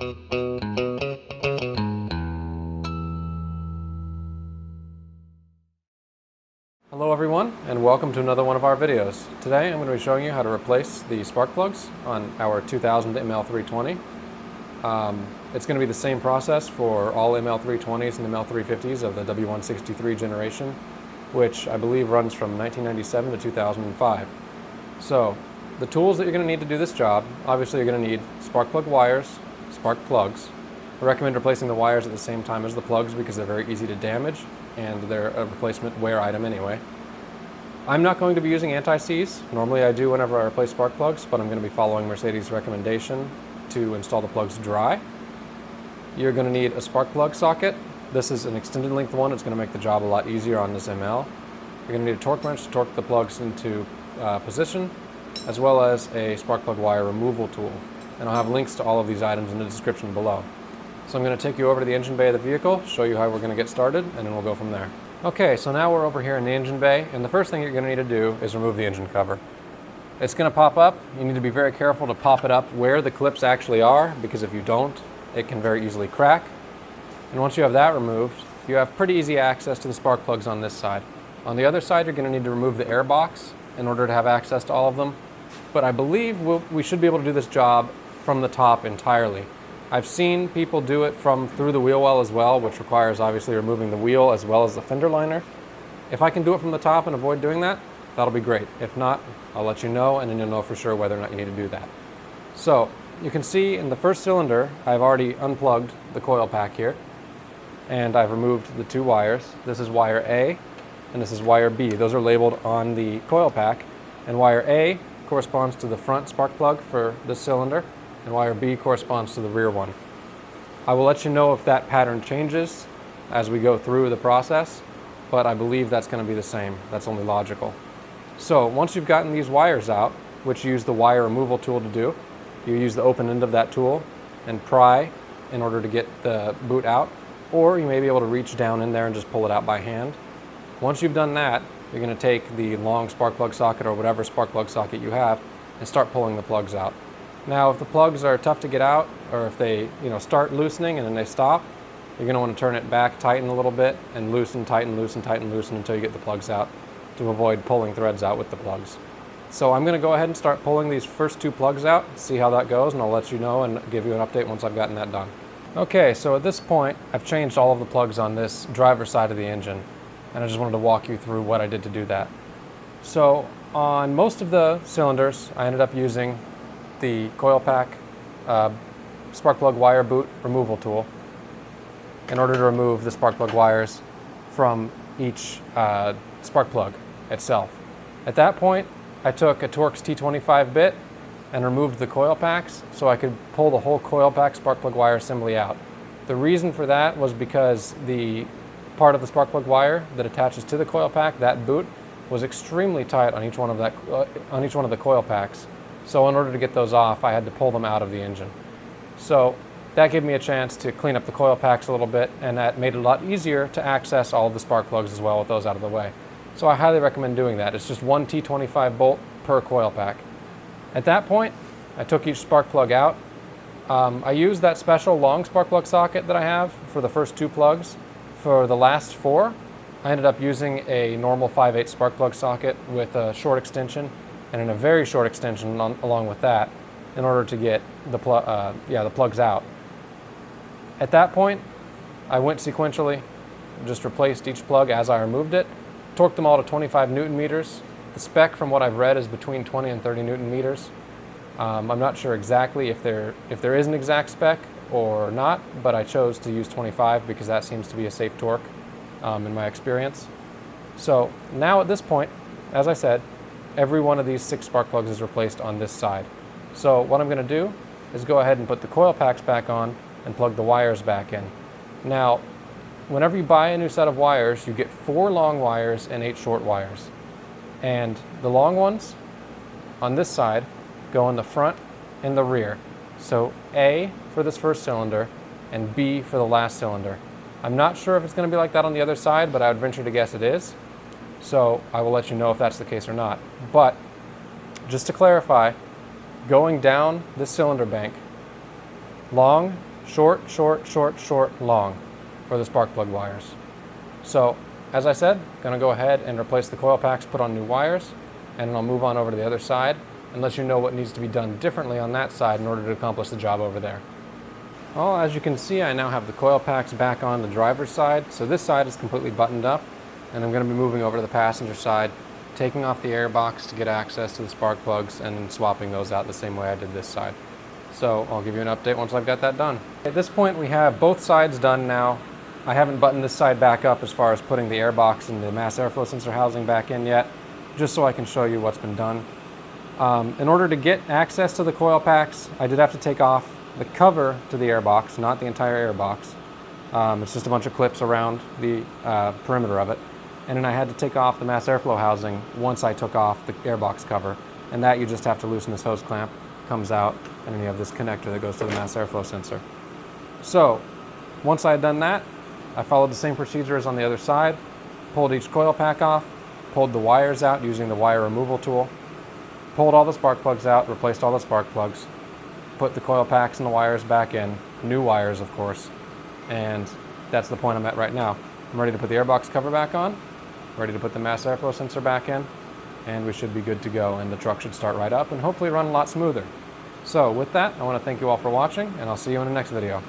Hello everyone, and welcome to another one of our videos. Today I'm going to be showing you how to replace the spark plugs on our 2000 ML320. It's going to be the same process for all ML320s and ML350s of the W163 generation, which I believe runs from 1997 to 2005. So, the tools that you're going to need to do this job, obviously you're going to need spark plug wires, spark plugs. I recommend replacing the wires at the same time as the plugs because they're very easy to damage and they're a replacement wear item anyway. I'm not going to be using anti-seize. Normally I do whenever I replace spark plugs, but I'm going to be following Mercedes' recommendation to install the plugs dry. You're going to need a spark plug socket. This is an extended length one. It's going to make the job a lot easier on this ML. You're going to need a torque wrench to torque the plugs into position, as well as a spark plug wire removal tool. And I'll have links to all of these items in the description below. So I'm going to take you over to the engine bay of the vehicle, show you how we're going to get started, and then we'll go from there. Okay, so now we're over here in the engine bay, and the first thing you're going to need to do is remove the engine cover. It's going to pop up. You need to be very careful to pop it up where the clips actually are, because if you don't, it can very easily crack. And once you have that removed, you have pretty easy access to the spark plugs on this side. On the other side, you're going to need to remove the air box in order to have access to all of them. But I believe we should be able to do this job from the top entirely. I've seen people do it from through the wheel well as well, which requires obviously removing the wheel as well as the fender liner. If I can do it from the top and avoid doing that, that'll be great. If not, I'll let you know, and then you'll know for sure whether or not you need to do that. So you can see in the first cylinder, I've already unplugged the coil pack here, and I've removed the two wires. This is wire A, and this is wire B. Those are labeled on the coil pack, and wire A corresponds to the front spark plug for this cylinder, and wire B corresponds to the rear one. I will let you know if that pattern changes as we go through the process, but I believe that's going to be the same. That's only logical. So once you've gotten these wires out, which you use the wire removal tool to do, you use the open end of that tool and pry in order to get the boot out, or you may be able to reach down in there and just pull it out by hand. Once you've done that, you're going to take the long spark plug socket or whatever spark plug socket you have and start pulling the plugs out. Now, if the plugs are tough to get out, or if they start loosening and then they stop, you're going to want to turn it back, tighten a little bit, and loosen, tighten, loosen, tighten, loosen until you get the plugs out to avoid pulling threads out with the plugs. So I'm going to go ahead and start pulling these first two plugs out, see how that goes, and I'll let you know and give you an update once I've gotten that done. Okay, so at this point, I've changed all of the plugs on this driver's side of the engine, and I just wanted to walk you through what I did to do that. So on most of the cylinders, I ended up using the coil pack spark plug wire boot removal tool in order to remove the spark plug wires from each spark plug itself. At that point, I took a Torx T25 bit and removed the coil packs so I could pull the whole coil pack spark plug wire assembly out. The reason for that was because the part of the spark plug wire that attaches to the coil pack, that boot, was extremely tight on each one of the coil packs. So in order to get those off, I had to pull them out of the engine. So that gave me a chance to clean up the coil packs a little bit, and that made it a lot easier to access all of the spark plugs as well with those out of the way. So I highly recommend doing that. It's just one T25 bolt per coil pack. At that point, I took each spark plug out. I used that special long spark plug socket that I have for the first two plugs. For the last four, I ended up using a normal 5/8 spark plug socket with a short extension, and in a very short extension along with that, in order to get the plugs out. At that point, I went sequentially, just replaced each plug as I removed it, torqued them all to 25 Newton meters. The spec from what I've read is between 20 and 30 Newton meters. I'm not sure exactly if there is an exact spec or not, but I chose to use 25 because that seems to be a safe torque in my experience. So now at this point, as I said, every one of these 6 spark plugs is replaced on this side. So what I'm going to do is go ahead and put the coil packs back on and plug the wires back in. Now, whenever you buy a new set of wires, you get 4 long wires and 8 short wires. And the long ones on this side go in the front and the rear. So A for this first cylinder and B for the last cylinder. I'm not sure if it's going to be like that on the other side, but I would venture to guess it is. So I will let you know if that's the case or not. But just to clarify, going down this cylinder bank, long short, long for the spark plug wires. So, as I said, I'm going to go ahead and replace the coil packs, put on new wires, and then I'll move on over to the other side and let you know what needs to be done differently on that side in order to accomplish the job over there. Well, as you can see, I now have the coil packs back on the driver's side, so this side is completely buttoned up, and I'm going to be moving over to the passenger side, taking off the air box to get access to the spark plugs, and then swapping those out the same way I did this side. So I'll give you an update once I've got that done. At this point, we have both sides done now. I haven't buttoned this side back up as far as putting the air box and the mass airflow sensor housing back in yet, just so I can show you what's been done. In order to get access to the coil packs, I did have to take off the cover to the air box, not the entire air box. It's just a bunch of clips around the perimeter of it. And then I had to take off the mass airflow housing once I took off the air box cover. And that you just have to loosen this hose clamp, comes out, and then you have this connector that goes to the mass airflow sensor. So, once I had done that, I followed the same procedure as on the other side, pulled each coil pack off, pulled the wires out using the wire removal tool, pulled all the spark plugs out, replaced all the spark plugs, put the coil packs and the wires back in, new wires of course, and that's the point I'm at right now. I'm ready to put the airbox cover back on, ready to put the mass airflow sensor back in, and we should be good to go, and the truck should start right up and hopefully run a lot smoother. So with that, I want to thank you all for watching, and I'll see you in the next video.